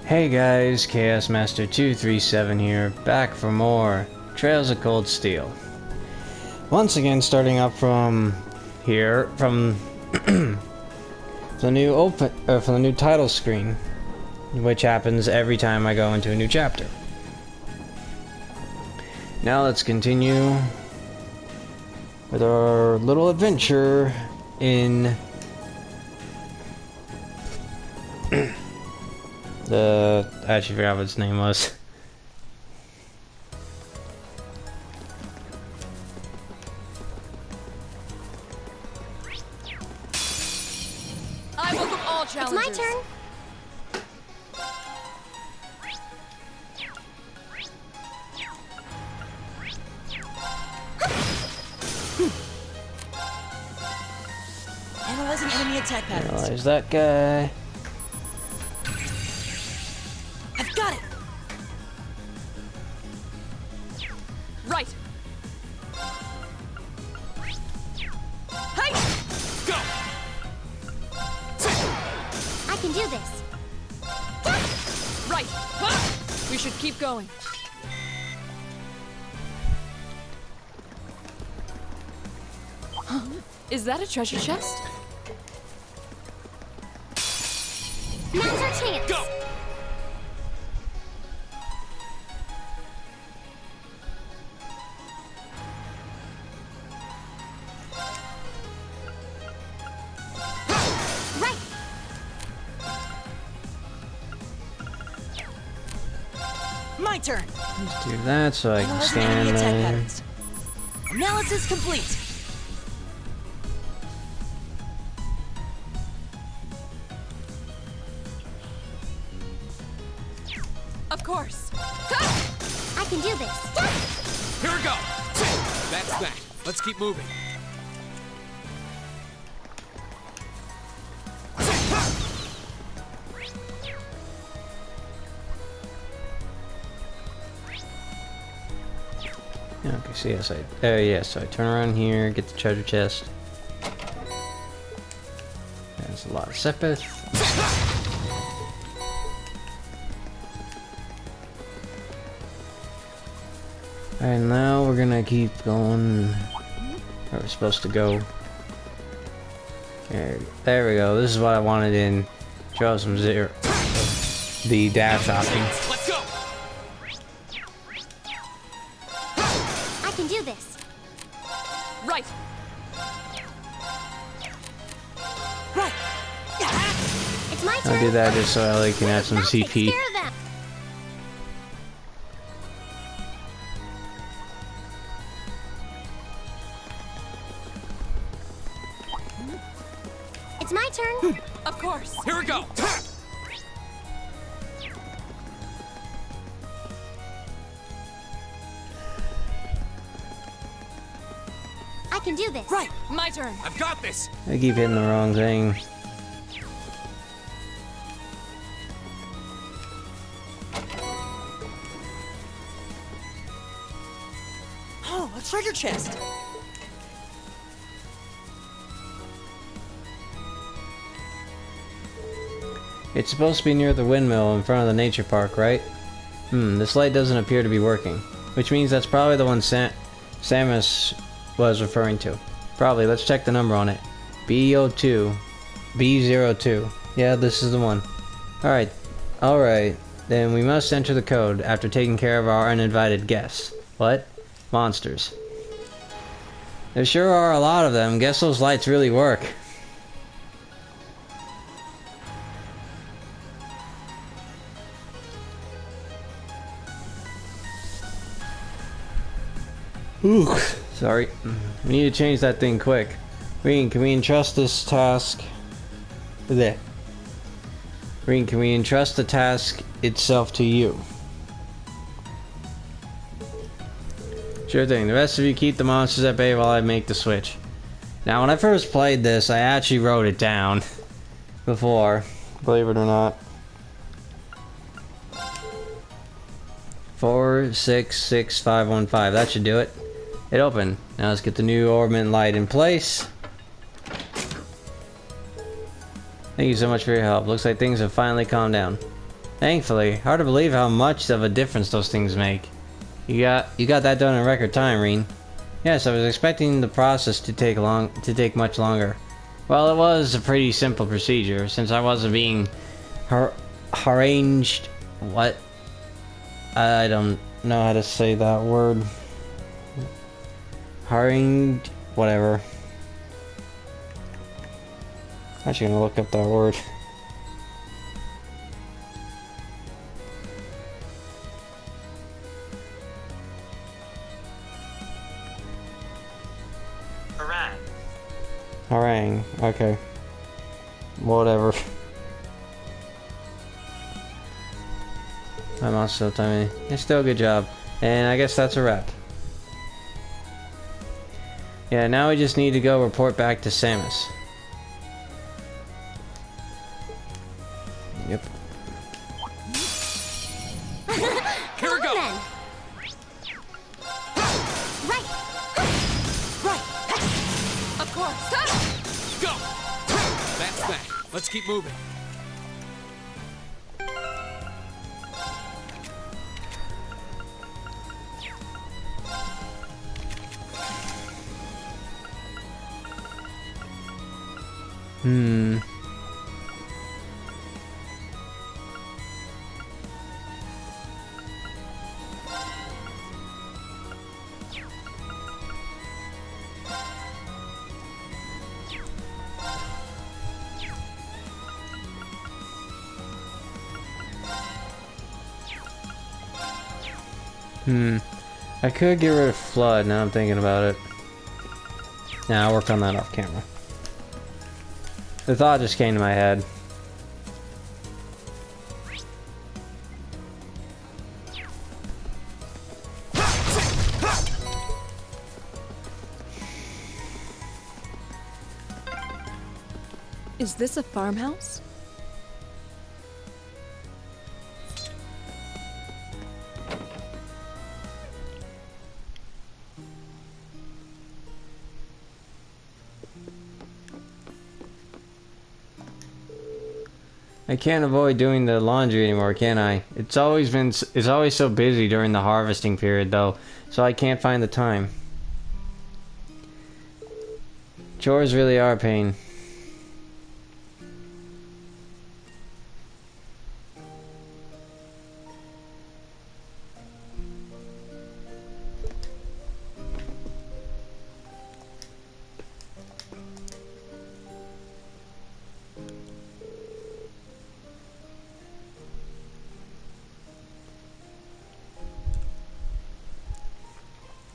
Hey guys, Chaos Master 237 here, back for more Trails of Cold Steel. Once again, starting up from here, from the new title screen, which happens every time I go into a new chapter. Now let's continue with our little adventure in I actually forgot what its name was. I welcome all challengers. It's my turn. Analyzing enemy attack patterns. Analyze that guy. I've got it. Right. Hey! Go. I can do this. Right. Huh. We should keep going. Huh? Is that a treasure chest? Now's our chance. Go. Right. My turn. Let's do that so I can Analyzing enemy stand attack there. patterns. Analysis complete. Of course. I can do this. Here we go! That's that. Let's keep moving. Okay, so yes, so I turn around here, get the treasure chest. There's a lot of Sepith. And now we're gonna keep going where we're supposed to go. There we go. This is what I wanted in Trails from Zero. The dash option. Let's go! I can do this. Right. Right. It's my turn. I'll do that just so Ellie can have some That takes CP. care of them. It's my turn. Of course. Here we go! I can do this. Right. My turn. I've got this! I keep hitting the wrong thing. Oh, a treasure chest. It's supposed to be near the windmill in front of the nature park, right? This light doesn't appear to be working. Which means that's probably the one Samus was referring to. Probably. Let's check the number on it. B02. B02. Yeah, this is the one. Alright. Alright. Then we must enter the code after taking care of our uninvited guests. What? Monsters. There sure are a lot of them. Guess those lights really work. Ooh, sorry. We need to change that thing quick. Rean, can we entrust this task? There. Rean, can we entrust the task itself to you? Sure thing. The rest of you keep the monsters at bay while I make the switch. Now, when I first played this, I actually wrote it down before, believe it or not. 466515. That should do it. It opened. Now let's get the new ornament light in place. Thank you so much for your help. Looks like things have finally calmed down. Thankfully, hard to believe how much of a difference those things make. You got that done in record time, Rean. Yes, I was expecting the process to take much longer. Well, it was a pretty simple procedure, since I wasn't being harangued. What? I don't know how to say that word. Harangued? Whatever. I'm actually gonna look up that word. Harangue. Okay. Whatever. I'm also timing. It's still a good job. And I guess that's a wrap. Yeah, now we just need to go report back to Samus. Yep. Here we go. Then. Right. Right. Of course. Go. That's that. Let's keep moving. I could get rid of Flood, now I'm thinking about it. Nah, I'll work on that off camera. The thought just came to my head. Is this a farmhouse? I can't avoid doing the laundry anymore, can I? It's always so busy during the harvesting period though, so I can't find the time. Chores really are a pain.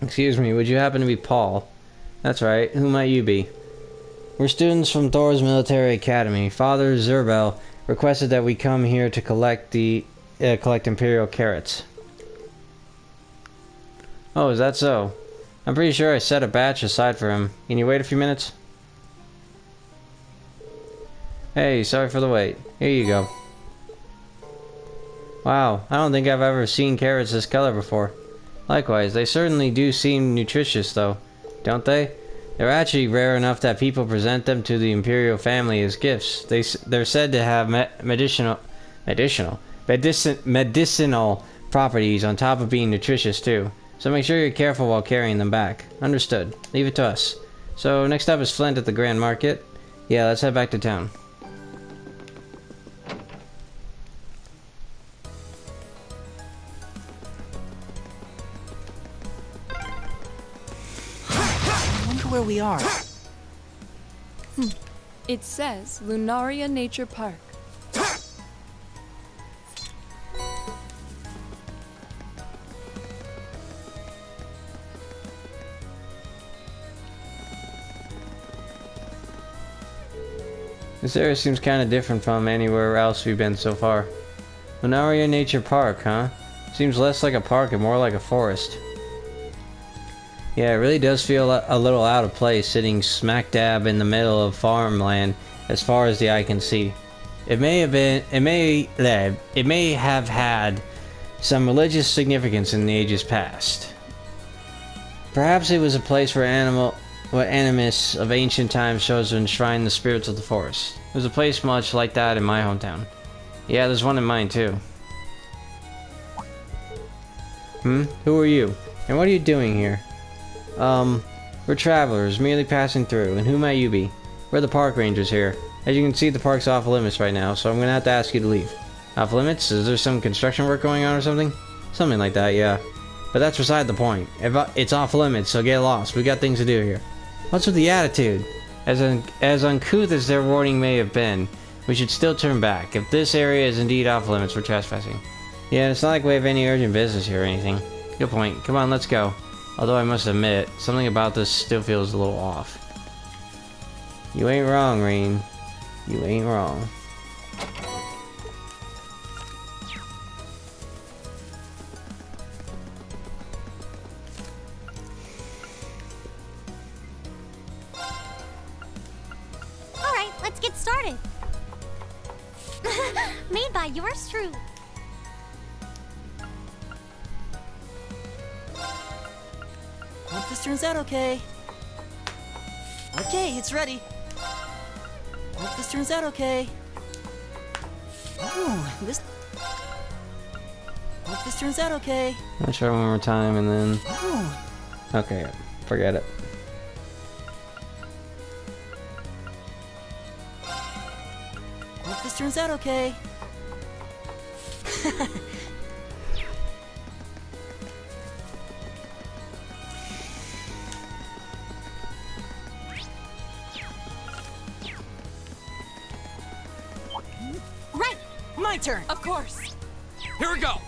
Excuse me, would you happen to be Paul? That's right, who might you be? We're students from Thors Military Academy. Father Zerbel requested that we come here to collect Imperial carrots. Oh, is that so? I'm pretty sure I set a batch aside for him. Can you wait a few minutes? Hey, sorry for the wait. Here you go. Wow, I don't think I've ever seen carrots this color before. Likewise, they certainly do seem nutritious though, don't they? They're actually rare enough that people present them to the Imperial family as gifts. They're said to have medicinal properties on top of being nutritious too. So make sure you're careful while carrying them back. Understood. Leave it to us. So next up is Flint at the Grand Market. Yeah, let's head back to town. Where we are. It says Lunaria Nature Park. This area seems kind of different from anywhere else we've been so far. Lunaria Nature Park, huh? Seems less like a park and more like a forest. Yeah, it really does feel a little out of place sitting smack dab in the middle of farmland as far as the eye can see. It may have had some religious significance in the ages past. Perhaps it was a place where animists of ancient times chose to enshrine the spirits of the forest. There's a place much like that in my hometown. Yeah, there's one in mine too. Who are you? And what are you doing here? We're travelers, merely passing through, and who might you be? We're the park rangers here. As you can see, the park's off limits right now, so I'm gonna have to ask you to leave. Off limits? Is there some construction work going on or something? Something like that, yeah. But that's beside the point. It's off limits, so get lost. We got things to do here. What's with the attitude? As uncouth as their warning may have been, we should still turn back. If this area is indeed off limits, we're trespassing. Yeah, it's not like we have any urgent business here or anything. Good point. Come on, let's go. Although I must admit, something about this still feels a little off. You ain't wrong, Rean. You ain't wrong. Alright, let's get started. Made by yours truly. Hope this turns out okay. Okay, it's ready. Hope this turns out okay. Oh, this... Hope this turns out okay. I'll try one more time and then... Oh, Okay, forget it. hope this turns out okay. Right! My turn. Of course. Here we go.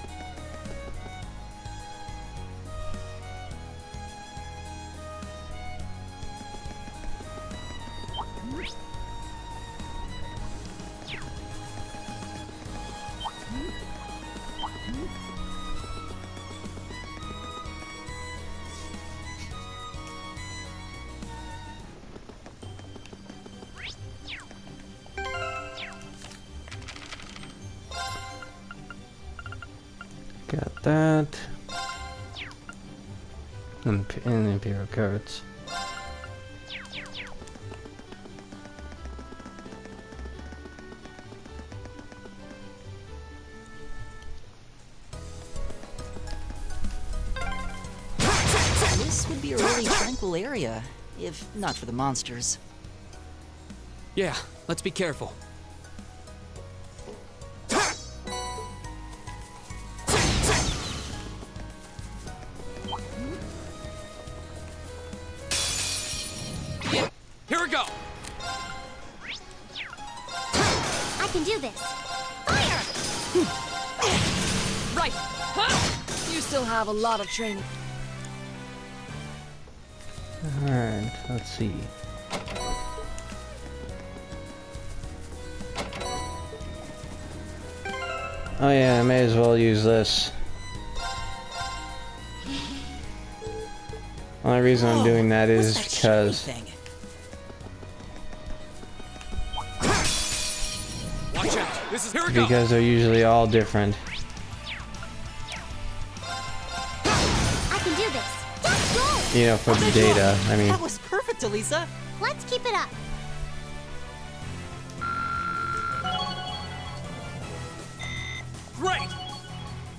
Got that. And Imperial cards. This would be a really tranquil area, if not for the monsters. Yeah, let's be careful. Here we go. I can do this. Right. Huh? You still have a lot of training. Alright, let's see. Oh yeah, I may as well use this. Only reason I'm doing that What's is that because shiny thing? Watch out. This is here we go. because they're usually all different. I can do this. Just go! You know, for the data. I mean, That was perfect, Elisa. Let's keep it up. Great.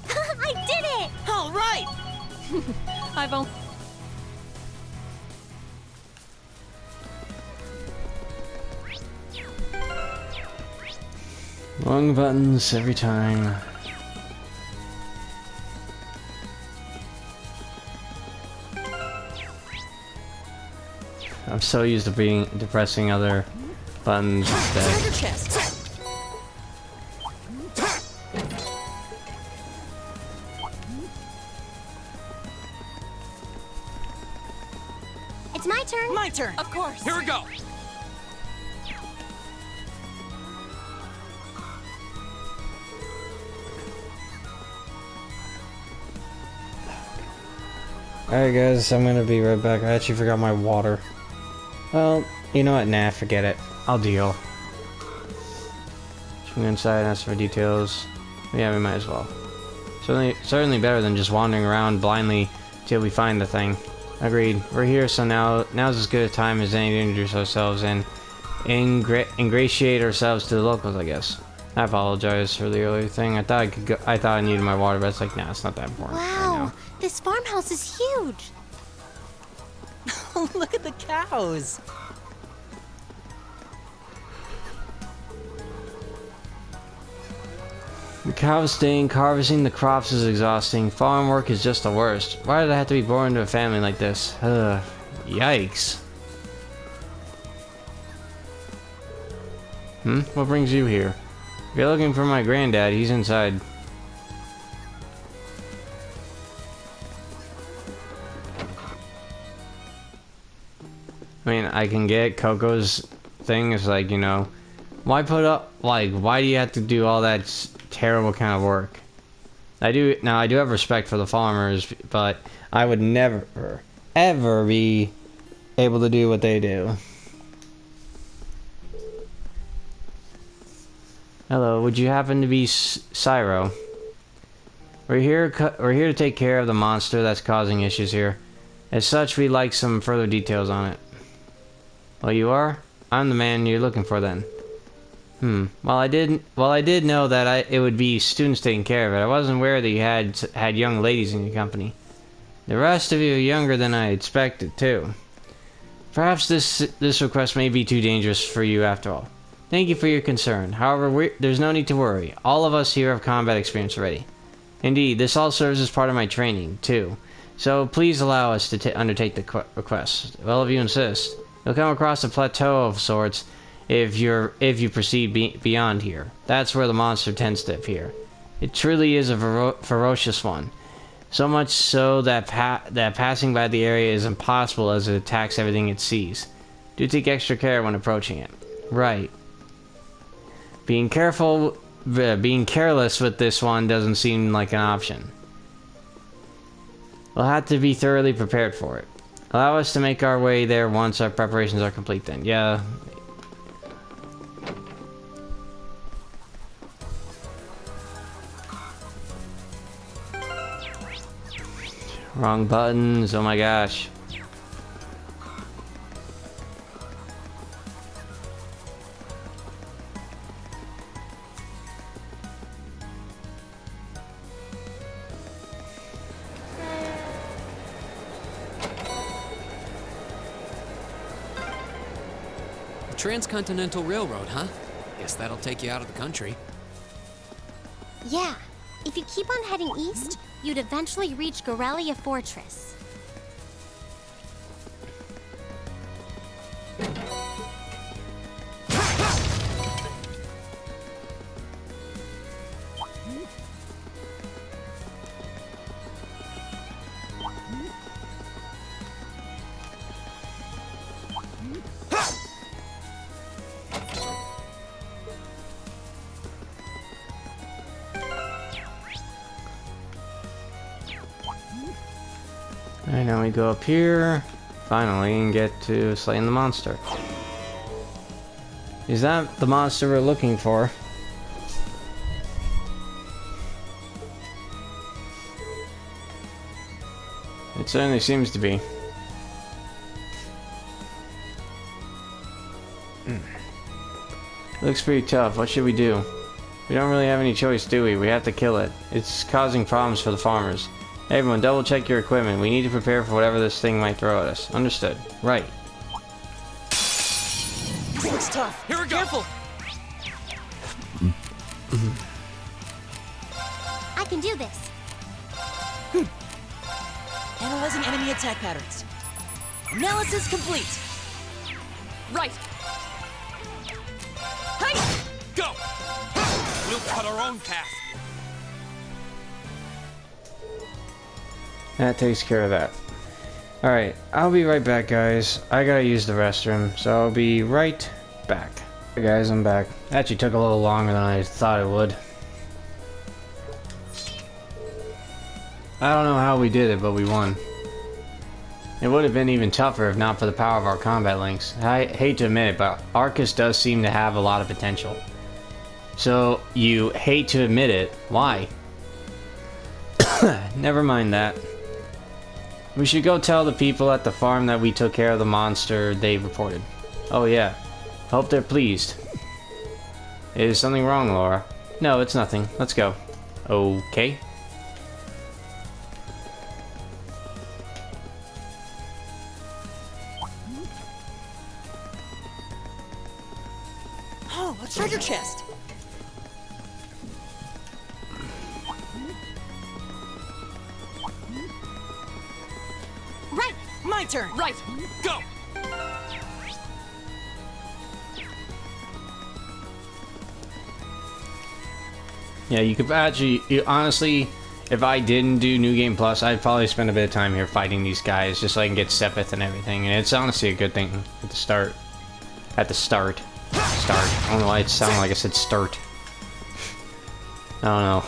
I did it! All right. I've only... wrong buttons every time. I'm so used to pressing other buttons instead. Treasure chest. It's my turn. My turn. Of course. Here we go. Alright guys, I'm gonna be right back. I actually forgot my water. Well, you know what? Nah, forget it. I'll deal. Should we go inside and ask for details? Yeah, we might as well. Certainly better than just wandering around blindly till we find the thing. Agreed. We're here, so now's as good a time as any to introduce ourselves and ingratiate ourselves to the locals, I guess. I apologize for the earlier thing. I thought I needed my water, but it's like, nah, it's not that important. Wow, now. This farmhouse is huge. Look at the cows. The cow stink, harvesting the crops is exhausting. Farm work is just the worst. Why did I have to be born into a family like this? Yikes. What brings you here? If you're looking for my granddad, he's inside. I mean, I can get Coco's thing. It's like, you know, why put up, like, why do you have to do all that terrible kind of work? I do have respect for the farmers, but I would never, ever be able to do what they do. Hello, would you happen to be Cyro? We're here to take care of the monster that's causing issues here. As such, we'd like some further details on it. Well, you are? I'm the man you're looking for then. Well, I did know that it would be students taking care of it. I wasn't aware that you had young ladies in your company. The rest of you are younger than I expected, too. Perhaps this request may be too dangerous for you after all. Thank you for your concern. However, there's no need to worry. All of us here have combat experience already. Indeed, this all serves as part of my training, too. So please allow us to undertake the request. Well, if you insist. You'll come across a plateau of sorts if you proceed beyond here. That's where the monster tends to appear. It truly is a ferocious one. So much so that passing by the area is impossible as it attacks everything it sees. Do take extra care when approaching it. Right. Being careless with this one doesn't seem like an option. We'll have to be thoroughly prepared for it. Allow us to make our way there once our preparations are complete then. Yeah. Wrong buttons, oh my gosh. Transcontinental Railroad, huh? Guess that'll take you out of the country. Yeah. If you keep on heading east, you'd eventually reach Gorelia Fortress. And now we go up here, finally, and get to slaying the monster. Is that the monster we're looking for? It certainly seems to be. Looks pretty tough. What should we do? We don't really have any choice, do we? We have to kill it. It's causing problems for the farmers. Everyone, double check your equipment. We need to prepare for whatever this thing might throw at us. Understood. Right. It's tough. Here we go. Careful. I can do this. Analyzing enemy attack patterns. Analysis complete. Right. Hey! Go! We'll cut our own path. That takes care of that. Alright, I'll be right back, guys. I gotta use the restroom, so I'll be right back. Hey guys, I'm back. Actually took a little longer than I thought it would. I don't know how we did it, but we won. It would have been even tougher if not for the power of our combat links. I hate to admit it, but Arcus does seem to have a lot of potential. So, you hate to admit it. Why? Never mind that. We should go tell the people at the farm that we took care of the monster they reported. Oh yeah. Hope they're pleased. Is something wrong, Laura? No, it's nothing. Let's go. Okay. chest. Right! My turn. Right! Go! Yeah, you could actually, honestly, if I didn't do New Game Plus, I'd probably spend a bit of time here fighting these guys just so I can get Sepith and everything. And it's honestly a good thing at the start. At the start. Start. I don't know why it sounded like I said start. I don't know.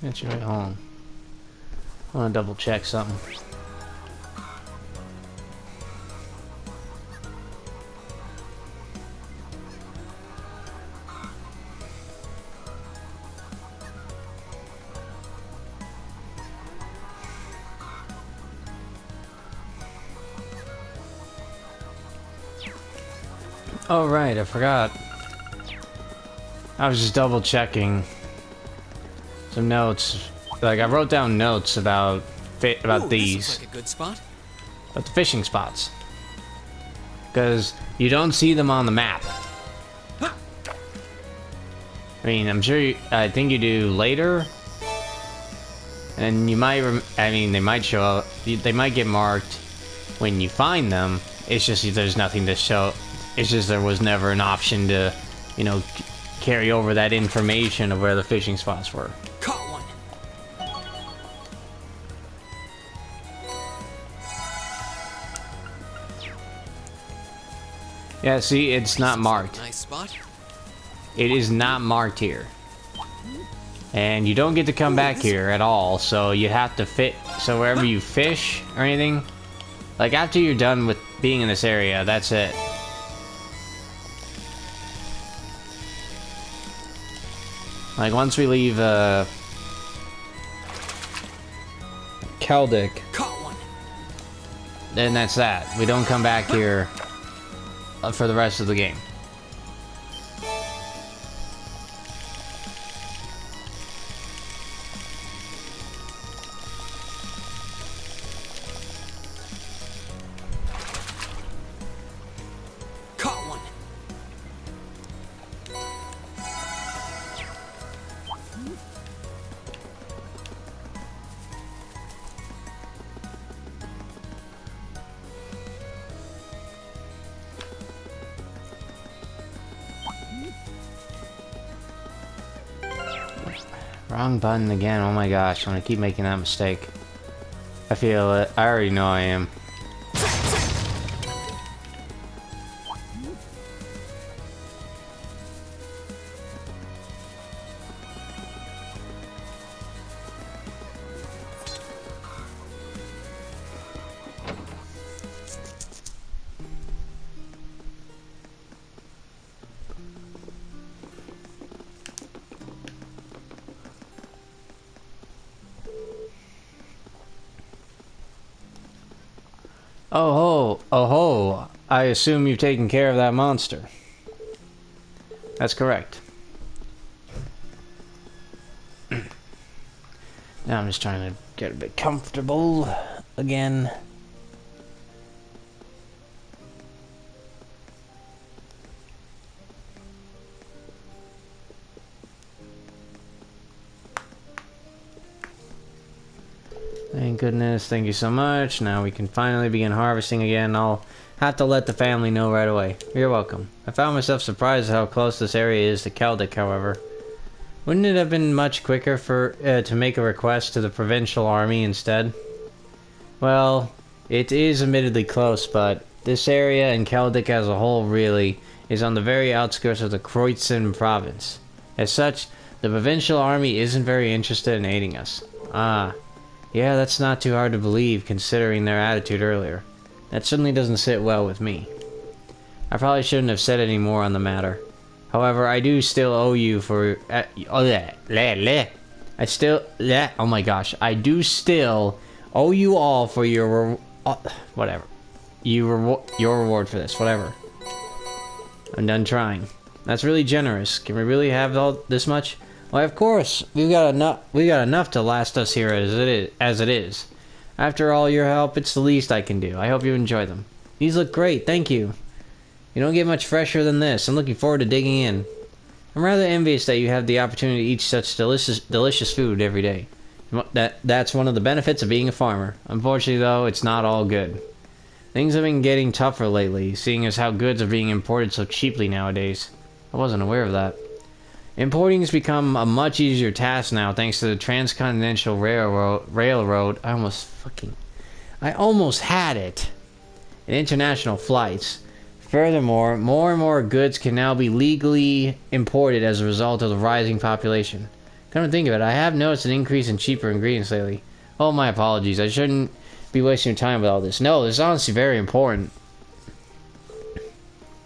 Get you right home. I want to double check something. Oh right, I forgot. I was just double checking some notes. Like I wrote down notes about Ooh, these, this looks like a good spot. about the fishing spots, because you don't see them on the map. I mean, I'm sure I think you do later, and you might. I mean, they might show up. They might get marked when you find them. It's just there's nothing to show. It's just there was never an option to, you know, carry over that information of where the fishing spots were. Caught one. Yeah, see, it's not marked. Nice spot. It is not marked here. And you don't get to come back here at all, so you have to fit. So wherever you fish or anything, like after you're done with being in this area, that's it. Like once we leave Keldic, Caught one. then that's that. We don't come back here for the rest of the game. Caught one. Wrong button again. Oh my gosh, I'm gonna keep making that mistake. I feel it. I already know I am. Oh ho, oh ho. I assume you've taken care of that monster. That's correct. Now I'm just trying to get a bit comfortable again. Thank goodness, thank you so much. Now we can finally begin harvesting again. I'll have to let the family know right away. You're welcome. I found myself surprised at how close this area is to Keldic, however. Wouldn't it have been much quicker to make a request to the provincial army instead? Well, it is admittedly close, but this area and Keldic as a whole really is on the very outskirts of the Kreutzen province. As such, the provincial army isn't very interested in aiding us. Ah. Yeah, that's not too hard to believe, considering their attitude earlier. That certainly doesn't sit well with me. I probably shouldn't have said any more on the matter. However, I do still owe you for... I still... Yeah, oh my gosh. I do still owe you all for your... whatever. Your reward for this, whatever. I'm done trying. That's really generous. Can we really have all this much? Why, of course. We got enough to last us here as it is. After all your help, it's the least I can do. I hope you enjoy them. These look great, thank you. You don't get much fresher than this. I'm looking forward to digging in. I'm rather envious that you have the opportunity to eat such delicious food every day. That's one of the benefits of being a farmer. Unfortunately, though, it's not all good. Things have been getting tougher lately, seeing as how goods are being imported so cheaply nowadays. I wasn't aware of that. Importing has become a much easier task now thanks to the transcontinental railroad. I almost had it. And international flights. Furthermore, more and more goods can now be legally imported as a result of the rising population. Come to think of it, I have noticed an increase in cheaper ingredients lately. Oh, my apologies. I shouldn't be wasting your time with all this. No, this is honestly very important.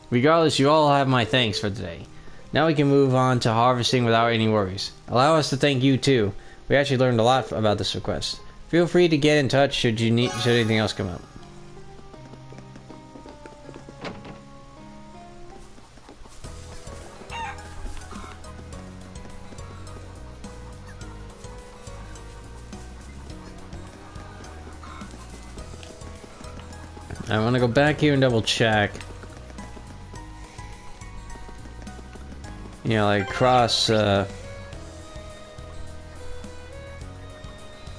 Regardless, you all have my thanks for today. Now we can move on to harvesting without any worries. Allow us to thank you too. We actually learned a lot about this request. Feel free to get in touch should anything else come up. I want to go back here and double check. You know, like cross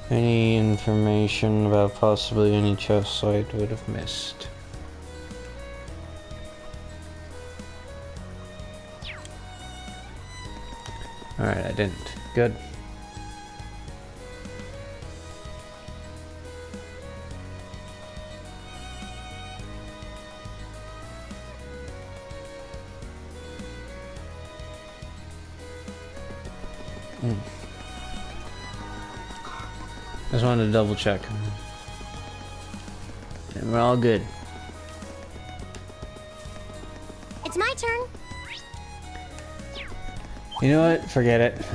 any information about possibly any chest I would have missed. Alright, I didn't. Good. Just wanted to double check. And we're all good. It's my turn. You know what? Forget it.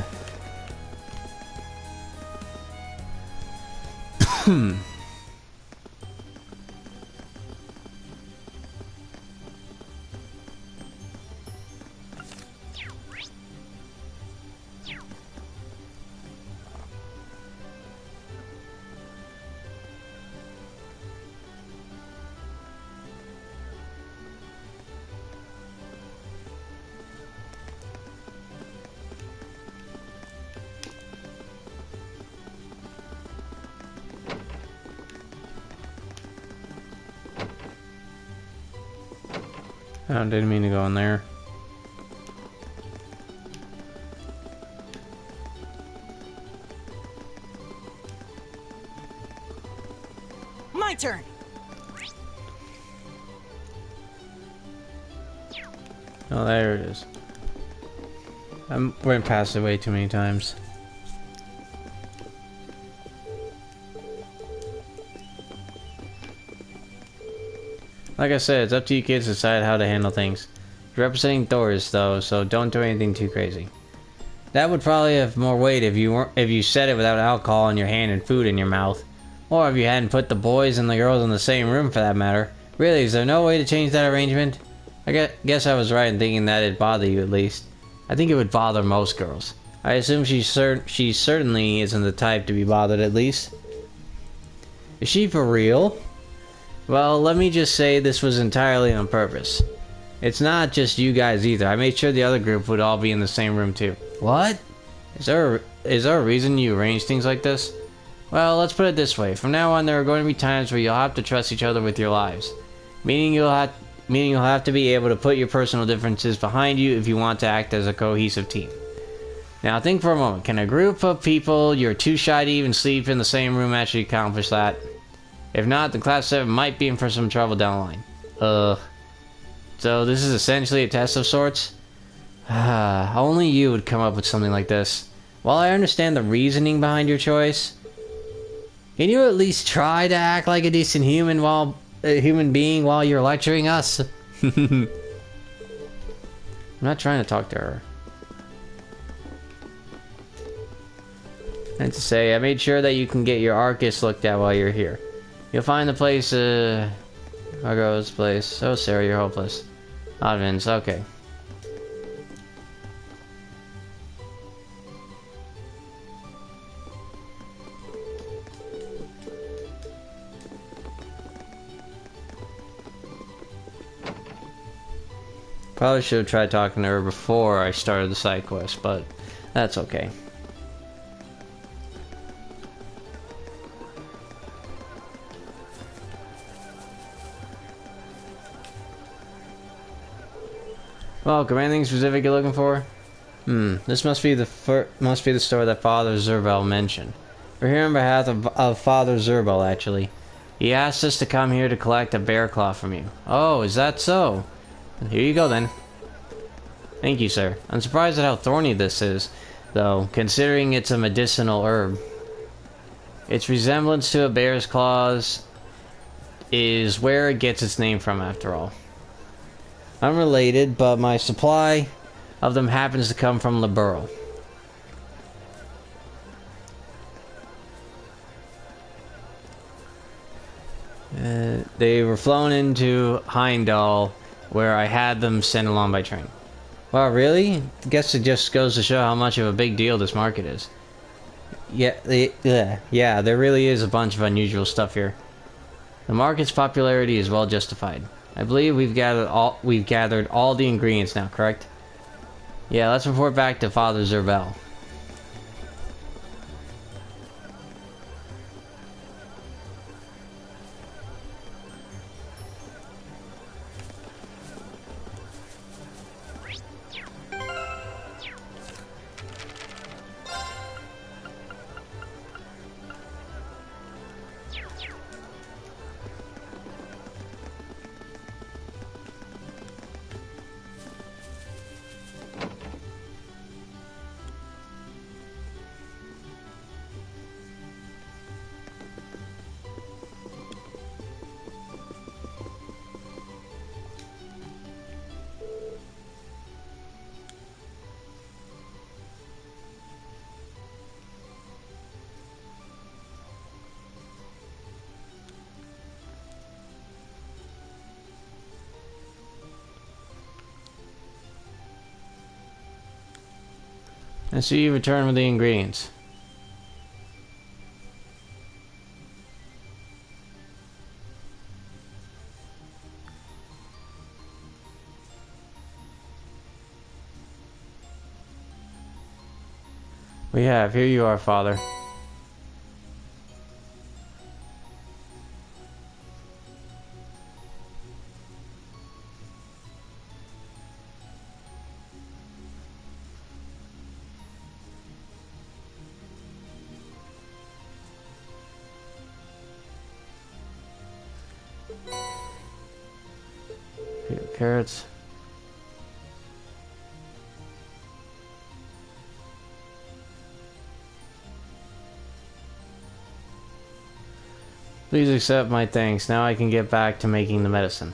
I didn't mean to go in there. My turn. Oh, there it is. I went past it way too many times. Like I said, it's up to you kids to decide how to handle things. You're representing Thors, though, so don't do anything too crazy. That would probably have more weight if you said it without alcohol in your hand and food in your mouth. Or if you hadn't put the boys and the girls in the same room, for that matter. Really, is there no way to change that arrangement? I guess I was right in thinking that it'd bother you, at least. I think it would bother most girls. I assume she certainly isn't the type to be bothered, at least. Is she for real? Well, let me just say this was entirely on purpose. It's not just you guys either. I made sure the other group would all be in the same room too. What? Is there a reason you arrange things like this? Well, let's put it this way. From now on, there are going to be times where you'll have to trust each other with your lives. Meaning you'll have to be able to put your personal differences behind you if you want to act as a cohesive team. Now think for a moment. Can a group of people you're too shy to even sleep in the same room actually accomplish that? If not, then Class 7 might be in for some trouble down the line. So this is essentially a test of sorts? Only you would come up with something like this. While I understand the reasoning behind your choice, can you at least try to act like a decent human being while you're lecturing us? I'm not trying to talk to her. And to say, I made sure that you can get your Arcus looked at while you're here. You'll find the place, Margot's place. Oh, Sarah, you're hopeless. Odvin's, okay. Probably should have tried talking to her before I started the side quest, but that's okay. Welcome. Anything specific you're looking for? This must be the store that Father Zerbel mentioned. We're here on behalf of Father Zerbel, actually. He asked us to come here to collect a bear claw from you. Oh, is that so? Here you go then. Thank you, sir. I'm surprised at how thorny this is, though, considering it's a medicinal herb. Its resemblance to a bear's claws is where it gets its name from, after all. Unrelated, but my supply of them happens to come from Liberl. They were flown into Heimdall, where I had them sent along by train. Wow, really? I guess it just goes to show how much of a big deal this market is. Yeah, there really is a bunch of unusual stuff here. The market's popularity is well justified. I believe we've gathered all the ingredients now, correct? Yeah, let's report back to Father Zerbel. And so you return with the ingredients. We have. Here you are, Father. Carrots. Please accept my thanks. Now I can get back to making the medicine.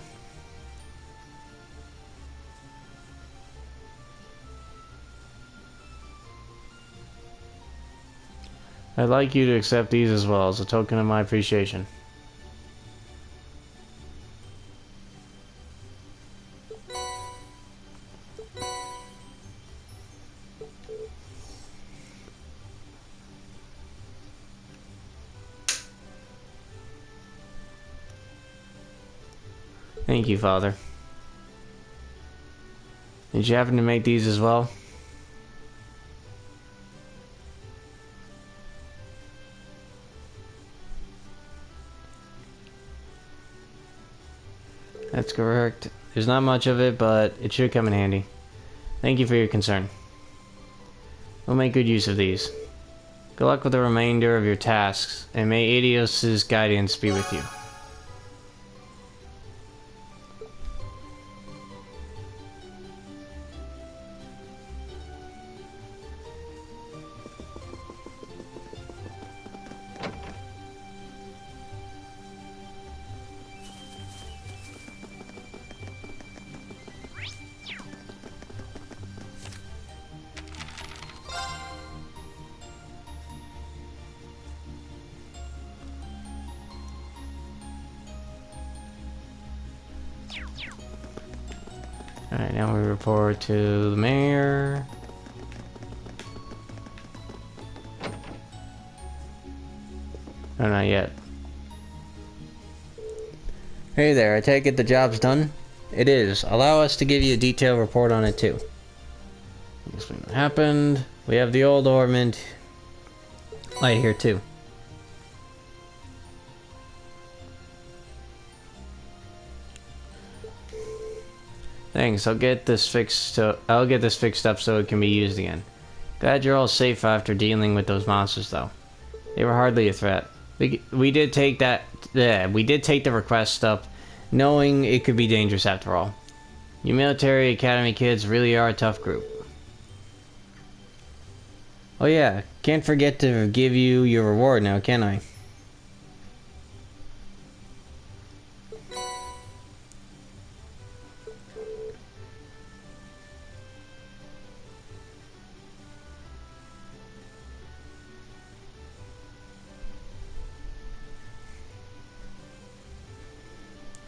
I'd like you to accept these as well as a token of my appreciation. Thank you, Father. Did you happen to make these as well? That's correct. There's not much of it, but it should come in handy. Thank you for your concern. We'll make good use of these. Good luck with the remainder of your tasks, and may Eidos' guidance be with you. Alright, now we report to the mayor. Oh, not yet. Hey there, I take it the job's done? It is. Allow us to give you a detailed report on it too. Explain what happened. We have the old ornament light here too. Thanks. I'll get this fixed up so it can be used again. Glad you're all safe after dealing with those monsters, though. They were hardly a threat. We did take the request up, knowing it could be dangerous after all. You military academy kids really are a tough group. Oh yeah, can't forget to give you your reward now, can I?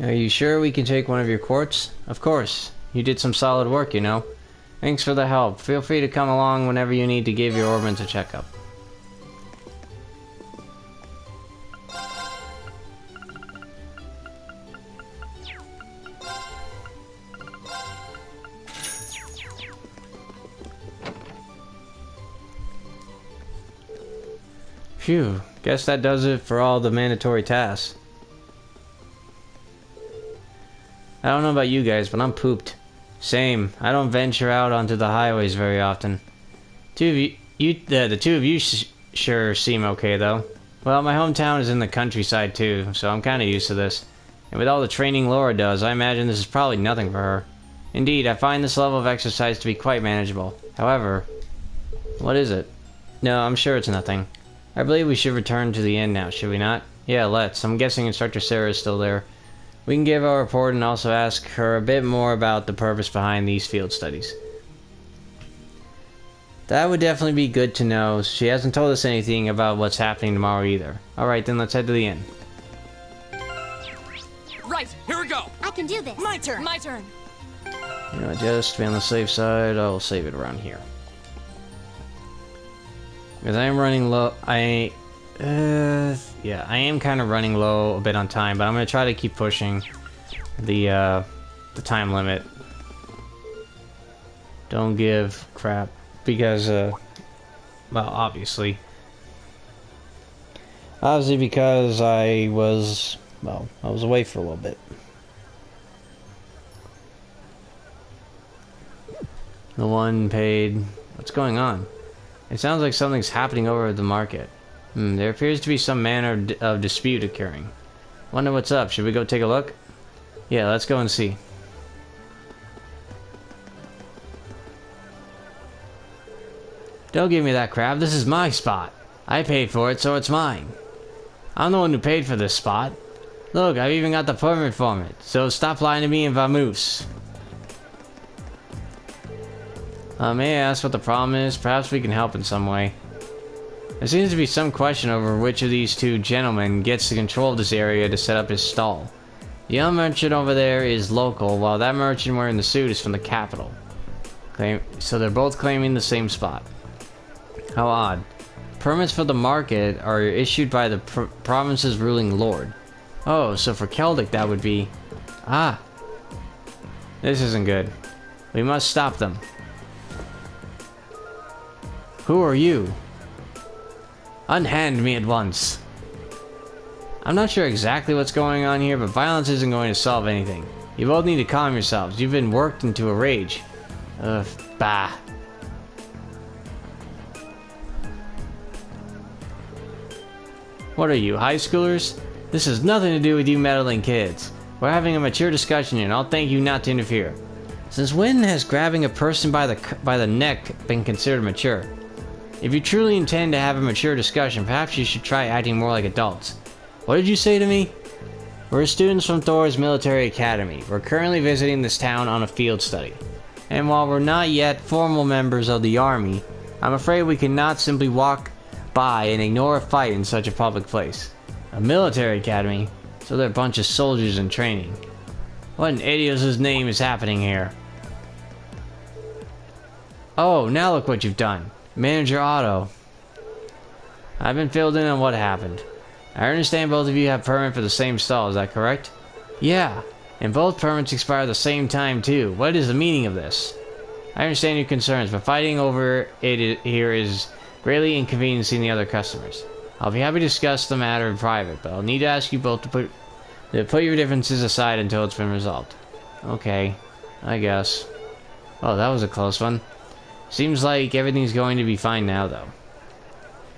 Are you sure we can take one of your quartz? Of course. You did some solid work, you know. Thanks for the help. Feel free to come along whenever you need to give your ornaments a checkup. Phew. Guess that does it for all the mandatory tasks. I don't know about you guys, but I'm pooped. Same. I don't venture out onto the highways very often. The two of you sure seem okay, though. Well, my hometown is in the countryside, too, so I'm kind of used to this. And with all the training Laura does, I imagine this is probably nothing for her. Indeed, I find this level of exercise to be quite manageable. However, what is it? No, I'm sure it's nothing. I believe we should return to the inn now, should we not? Yeah, let's. I'm guessing Instructor Sarah is still there. We can give our report and also ask her a bit more about the purpose behind these field studies. That would definitely be good to know. She hasn't told us anything about what's happening tomorrow either. Alright, then let's head to the inn. Right, here we go. I can do this. My turn. My turn. You know, just to be on the safe side, I'll save it around here. Because I am running low. Yeah, I am kind of running low a bit on time, but I'm going to try to keep pushing the time limit. Don't give crap, because, well, obviously because I was away for a little bit. The one paid. What's going on? It sounds like something's happening over at the market. There appears to be some manner of dispute occurring. Wonder what's up. Should we go take a look? Yeah, let's go and see. Don't give me that crap. This is my spot. I paid for it, so it's mine. I'm the one who paid for this spot. Look, I've even got the permit for it, so stop lying to me and vamoose. May I ask what the problem is? Perhaps we can help in some way. There seems to be some question over which of these two gentlemen gets to control this area to set up his stall. The young merchant over there is local, while that merchant wearing the suit is from the capital. So they're both claiming the same spot. How odd. Permits for the market are issued by the province's ruling lord. Oh, so for Celtic that would be... Ah! This isn't good. We must stop them. Who are you? Unhand me at once. I'm not sure exactly what's going on here, but violence isn't going to solve anything. You both need to calm yourselves. You've been worked into a rage. Bah. What are you, high schoolers? This has nothing to do with you meddling kids. We're having a mature discussion here, and I'll thank you not to interfere. Since when has grabbing a person by the neck been considered mature? If you truly intend to have a mature discussion, perhaps you should try acting more like adults. What did you say to me? We're students from Thors Military Academy. We're currently visiting this town on a field study. And while we're not yet formal members of the army, I'm afraid we cannot simply walk by and ignore a fight in such a public place. A military academy? So they're a bunch of soldiers in training. What in idiot's name is happening here? Oh, now look what you've done. Manager Otto. I've been filled in on what happened. I understand both of you have permit for the same stall, is that correct? Yeah, and both permits expire at the same time too. What is the meaning of this? I understand your concerns, but fighting over it here is greatly inconveniencing the other customers. I'll be happy to discuss the matter in private, but I'll need to ask you both to put your differences aside until it's been resolved. Okay, I guess. Oh, that was a close one. Seems like everything's going to be fine now, though.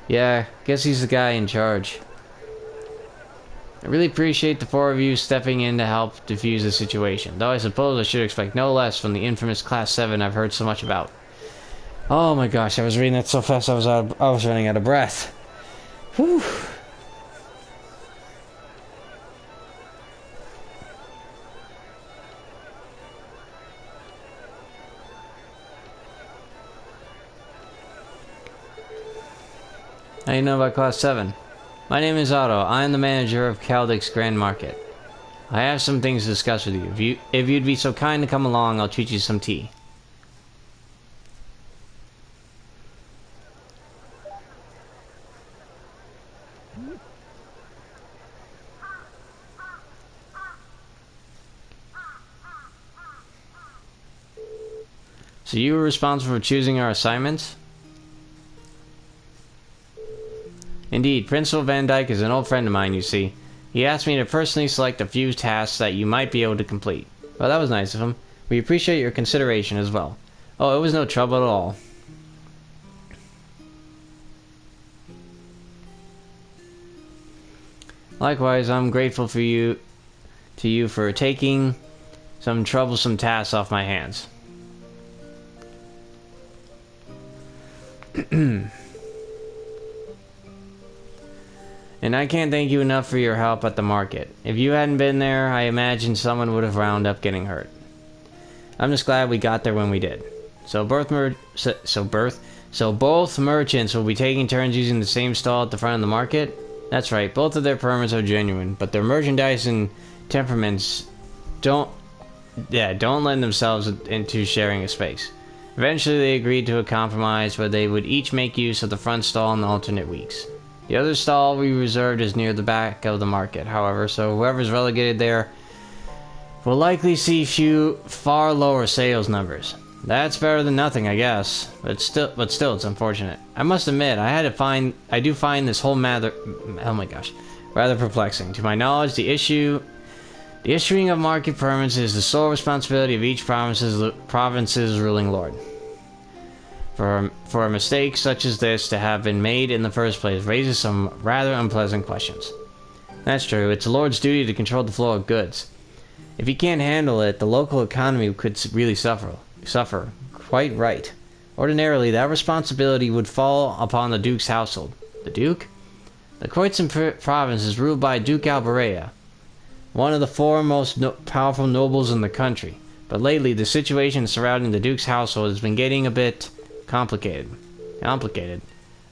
Yeah, guess he's the guy in charge. I really appreciate the four of you stepping in to help defuse the situation, though I suppose I should expect no less from the infamous Class VII I've heard so much about. Oh my gosh, I was reading that so fast I was running out of breath. Whew. How do you know about Class 7? My name is Otto. I am the manager of Chaldic's Grand Market. I have some things to discuss with you. If you'd be so kind to come along, I'll treat you some tea. So you were responsible for choosing our assignments? Indeed, Principal Van Dyke is an old friend of mine, you see. He asked me to personally select a few tasks that you might be able to complete. Well, that was nice of him. We appreciate your consideration as well. Oh, it was no trouble at all. Likewise, I'm grateful to you for taking some troublesome tasks off my hands. And I can't thank you enough for your help at the market. If you hadn't been there, I imagine someone would have wound up getting hurt. I'm just glad we got there when we did. So both merchants will be taking turns using the same stall at the front of the market? That's right, both of their permits are genuine, but their merchandise and temperaments don't lend themselves into sharing a space. Eventually they agreed to a compromise where they would each make use of the front stall on the alternate weeks. The other stall we reserved is near the back of the market, however, so whoever's relegated there will likely see far lower sales numbers. That's better than nothing, I guess, but still it's unfortunate. I must admit, I do find this whole matter, oh my gosh, rather perplexing. To my knowledge, the issuing of market permits is the sole responsibility of each province's ruling lord. For a mistake such as this to have been made in the first place raises some rather unpleasant questions. That's true, it's the Lord's duty to control the flow of goods. If he can't handle it, the local economy could really suffer. Quite right. Ordinarily, that responsibility would fall upon the Duke's household. The Duke? The Khoisan province is ruled by Duke Alberea, one of the four most powerful nobles in the country. But lately, the situation surrounding the Duke's household has been getting a bit complicated.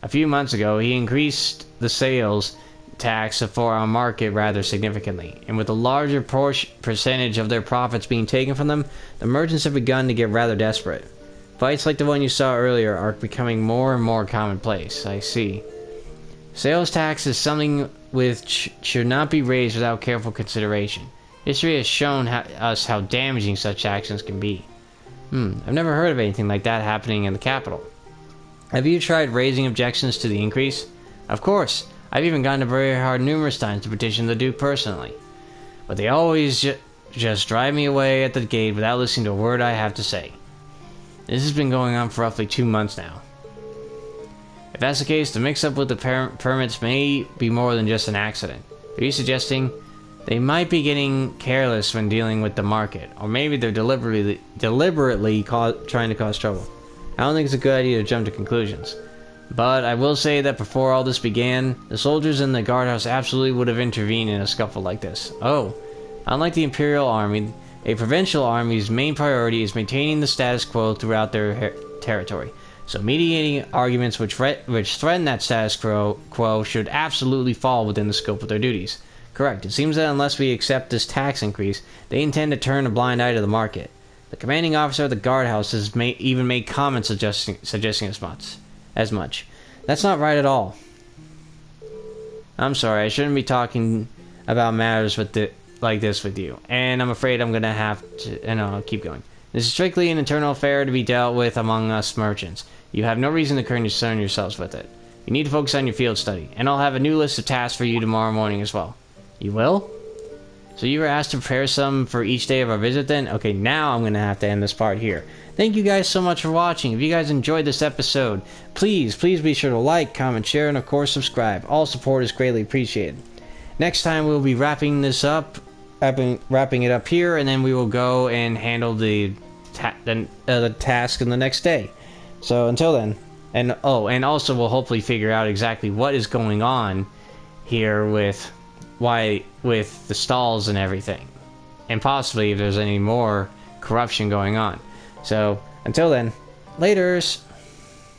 A few months ago, he increased the sales tax for our market rather significantly, and with a larger percentage of their profits being taken from them, the merchants have begun to get rather desperate. Fights like the one you saw earlier are becoming more and more commonplace. I see. Sales tax is something which should not be raised without careful consideration. History has shown us how damaging such actions can be. I've never heard of anything like that happening in the capital. Have you tried raising objections to the increase? Of course. I've even gone to Berryhard numerous times to petition the Duke personally. But they always just drive me away at the gate without listening to a word I have to say. This has been going on for roughly 2 months now. If that's the case, the mix-up with the permits may be more than just an accident. Are you suggesting they might be getting careless when dealing with the market, or maybe they're deliberately trying to cause trouble? I don't think it's a good idea to jump to conclusions. But I will say that before all this began, the soldiers in the guardhouse absolutely would have intervened in a scuffle like this. Oh, unlike the Imperial Army, a provincial army's main priority is maintaining the status quo throughout their territory. So mediating arguments which threaten that status quo should absolutely fall within the scope of their duties. Correct. It seems that unless we accept this tax increase, they intend to turn a blind eye to the market. The commanding officer of the guardhouse has even made comments suggesting as much. That's not right at all. I'm sorry, I shouldn't be talking about matters like this with you, and I'm afraid I'm gonna have to, and I'll keep going. This is strictly an internal affair to be dealt with among us merchants. You have no reason to concern yourselves with it. You need to focus on your field study, and I'll have a new list of tasks for you tomorrow morning as well. You will? So you were asked to prepare some for each day of our visit then? Okay, now I'm gonna have to end this part here. Thank you guys so much for watching. If you guys enjoyed this episode, please be sure to like, comment, share, and of course subscribe. All support is greatly appreciated. Next time we'll be wrapping it up here, and then we will go and handle the task in the next day. So until then, and also we'll hopefully figure out exactly what is going on here with the stalls and everything, and possibly if there's any more corruption going on. So until then, laters.